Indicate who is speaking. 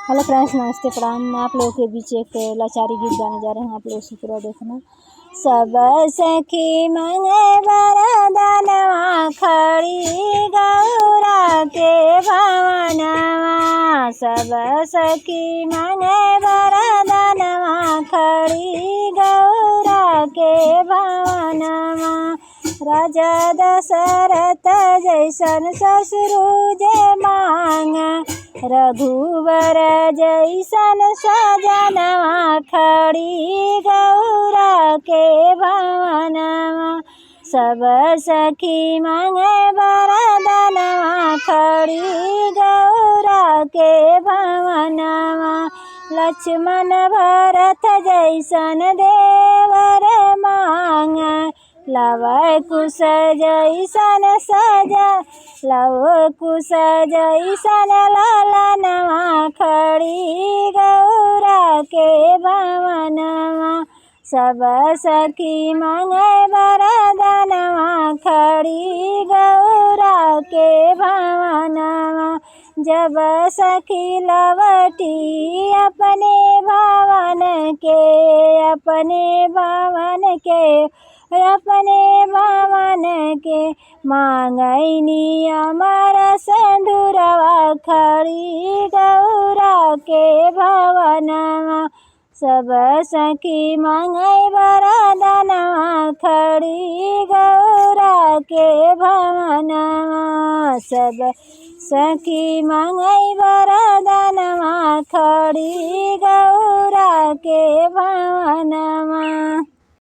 Speaker 1: Hello friends, नमस्ते प्रणाम। आप लोगों के बीच एक लाचारी गीत गाने जा रहे हैं, आप लोग उसे पूरा देखना। सब सखी मंगे वरदानवा, खड़ी गौरा के भवनवा। सब सखी मंगे वरदानवा, खड़ी गौरा के भवनवा। राजा दशरथ जैसन ससुर जे मांग, रघुवर जैसन सजनवा, खड़ी गौरा के भवनवा। सब सखी मांगे वरदानवा, खड़ी गौरा के भवनवा। लक्ष्मण भरत जैसन देवर मांग, लव कुश जैसन सजा, लव कुश जैसन ललनवा, खड़ी गौरा के भवनवा। सब सखी मांगे वरदानवा, खड़ी गौरा के भवनवा। जब सखी लवटी अपने भवन के, अपने भवन के, अपने भवन के, मांगैनी अमर सिंदूरवा, खड़ी गौरा के भवनवा। सब सखी मांगे वरदानवा, खड़ी गौरा के भवनवा। सब सखी मांगे वरदानवा, खड़ी गौरा के भवनवा।